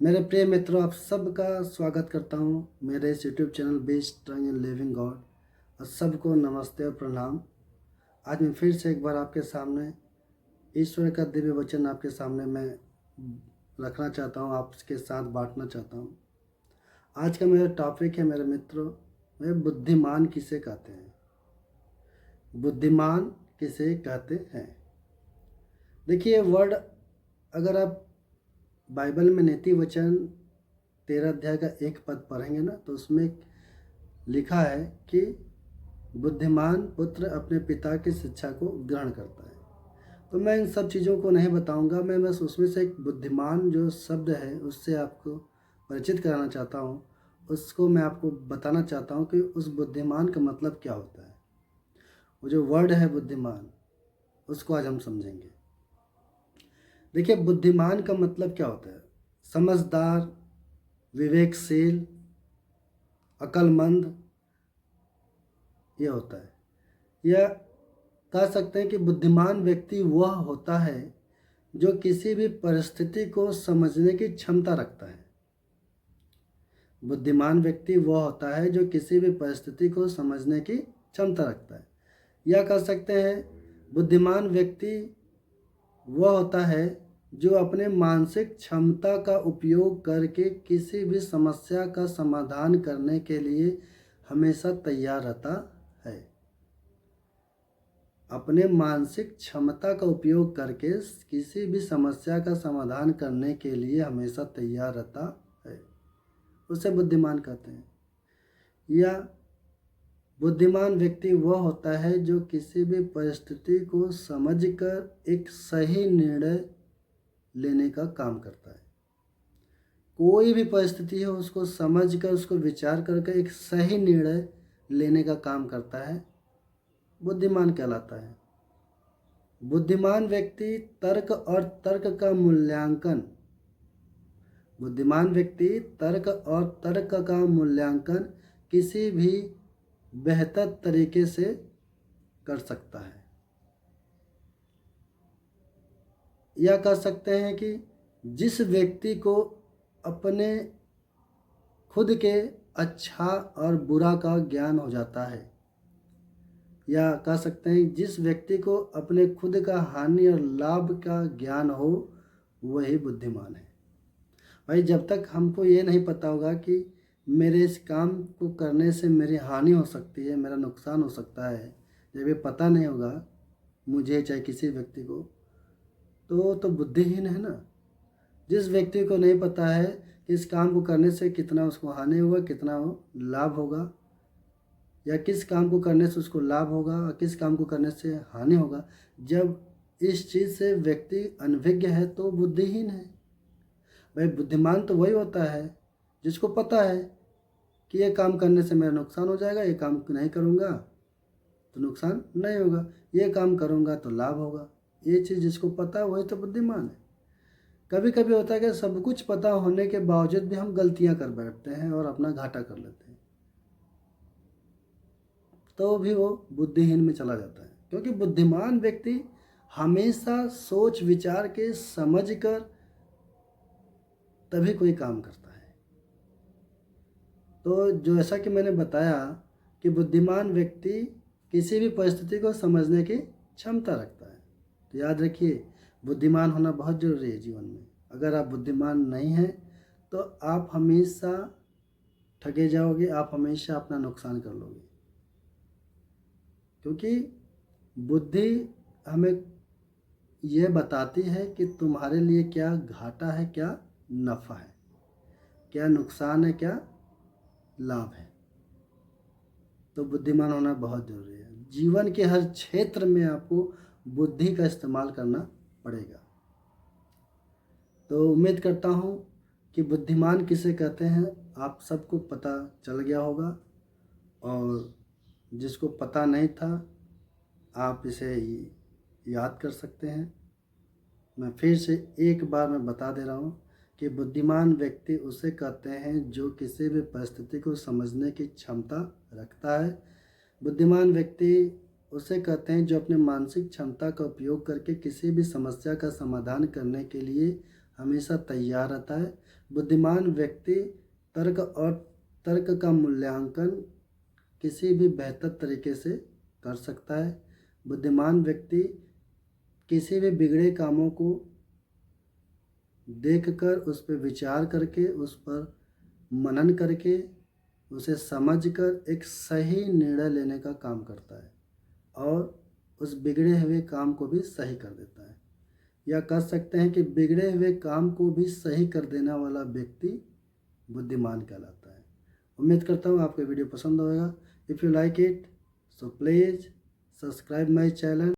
मेरे प्रिय मित्रों, आप सबका स्वागत करता हूँ मेरे इस YouTube channel best strong in living God. और सबको नमस्ते और प्रणाम। आज मैं फिर से एक बार आपके सामने ईश्वर का दिव्य वचन आपके सामने मैं रखना चाहता हूँ, आपके साथ बांटना चाहता हूँ। आज का मेरा टॉपिक है मेरे मित्रों, वह बुद्धिमान किसे कहते हैं। बुद्धिमान किसे कहते हैं। देखिए वर्ड, अगर आप बाइबल में नीति वचन 13 अध्याय का एक पद पढ़ेंगे ना, तो उसमें लिखा है कि बुद्धिमान पुत्र अपने पिता की शिक्षा को ग्रहण करता है। तो मैं इन सब चीज़ों को नहीं बताऊंगा, मैं बस उसमें से एक बुद्धिमान जो शब्द है उससे आपको परिचित कराना चाहता हूँ। उसको मैं आपको बताना चाहता हूँ कि उस बुद्धिमान का मतलब क्या होता है। वो जो वर्ड है बुद्धिमान, उसको आज हम समझेंगे। देखिए बुद्धिमान का मतलब क्या होता है। समझदार, विवेकशील, अक्लमंद, ये होता है। या कह सकते हैं कि बुद्धिमान व्यक्ति वह होता है जो किसी भी परिस्थिति को समझने की क्षमता रखता है। बुद्धिमान व्यक्ति वह होता है जो किसी भी परिस्थिति को समझने की क्षमता रखता है। या कह सकते हैं बुद्धिमान व्यक्ति वह होता है जो अपने मानसिक क्षमता का उपयोग करके किसी भी समस्या का समाधान करने के लिए हमेशा तैयार रहता है। अपने मानसिक क्षमता का उपयोग करके किसी भी समस्या का समाधान करने के लिए हमेशा तैयार रहता है, उसे बुद्धिमान कहते हैं। या बुद्धिमान व्यक्ति वह होता है जो किसी भी परिस्थिति को समझकर एक सही निर्णय लेने का काम करता है। कोई भी परिस्थिति हो उसको समझकर, उसको विचार करके एक सही निर्णय लेने का काम करता है, बुद्धिमान कहलाता है। बुद्धिमान व्यक्ति तर्क और तर्क का मूल्यांकन बुद्धिमान व्यक्ति तर्क और तर्क का मूल्यांकन किसी भी बेहतर तरीके से कर सकता है। या कह सकते हैं कि जिस व्यक्ति को अपने खुद के अच्छा और बुरा का ज्ञान हो जाता है, या कह सकते हैं जिस व्यक्ति को अपने खुद का हानि और लाभ का ज्ञान हो, वही बुद्धिमान है। भाई जब तक हमको ये नहीं पता होगा कि मेरे इस काम को करने से मेरी हानि हो सकती है, मेरा नुकसान हो सकता है, जब ये पता नहीं होगा मुझे चाहे किसी व्यक्ति को, तो बुद्धिहीन है ना। जिस व्यक्ति को नहीं पता है कि इस काम को करने से कितना उसको हानि होगा, कितना लाभ होगा, या किस काम को करने से उसको लाभ होगा और किस काम को करने से हानि होगा, जब इस चीज़ से व्यक्ति अनभिज्ञ है तो बुद्धिहीन है। भाई बुद्धिमान तो वही होता है जिसको पता है कि ये काम करने से मेरा नुकसान हो जाएगा, ये काम नहीं करूँगा तो नुकसान नहीं होगा, ये काम करूँगा तो लाभ होगा। ये चीज़ जिसको पता है वही तो बुद्धिमान है। कभी कभी होता है कि सब कुछ पता होने के बावजूद भी हम गलतियाँ कर बैठते हैं और अपना घाटा कर लेते हैं, तो भी वो बुद्धिहीन में चला जाता है। क्योंकि बुद्धिमान व्यक्ति हमेशा सोच विचार के समझ कर तभी कोई काम करता है। तो जो ऐसा कि मैंने बताया कि बुद्धिमान व्यक्ति किसी भी परिस्थिति को समझने की क्षमता रखता है। तो याद रखिए, बुद्धिमान होना बहुत ज़रूरी है जीवन में। अगर आप बुद्धिमान नहीं हैं तो आप हमेशा ठगे जाओगे, आप हमेशा अपना नुकसान कर लोगे। क्योंकि बुद्धि हमें यह बताती है कि तुम्हारे लिए क्या घाटा है, क्या नफ़ा है, क्या नुकसान है, क्या लाभ है। तो बुद्धिमान होना बहुत ज़रूरी है। जीवन के हर क्षेत्र में आपको बुद्धि का इस्तेमाल करना पड़ेगा। तो उम्मीद करता हूँ कि बुद्धिमान किसे कहते हैं आप सबको पता चल गया होगा, और जिसको पता नहीं था आप इसे याद कर सकते हैं। मैं फिर से एक बार मैं बता दे रहा हूँ कि बुद्धिमान व्यक्ति उसे कहते हैं जो किसी भी परिस्थिति को समझने की क्षमता रखता है। बुद्धिमान व्यक्ति उसे कहते हैं जो अपने मानसिक क्षमता का उपयोग करके किसी भी समस्या का समाधान करने के लिए हमेशा तैयार रहता है। बुद्धिमान व्यक्ति तर्क का मूल्यांकन किसी भी बेहतर तरीके से कर सकता है। बुद्धिमान व्यक्ति किसी भी बिगड़े कामों को देखकर उस पर विचार करके, उस पर मनन करके, उसे समझकर एक सही निर्णय लेने का काम करता है और उस बिगड़े हुए काम को भी सही कर देता है। या कह सकते हैं कि बिगड़े हुए काम को भी सही कर देने वाला व्यक्ति बुद्धिमान कहलाता है। उम्मीद करता हूँ आपको वीडियो पसंद होगा। If you like it so please subscribe my channel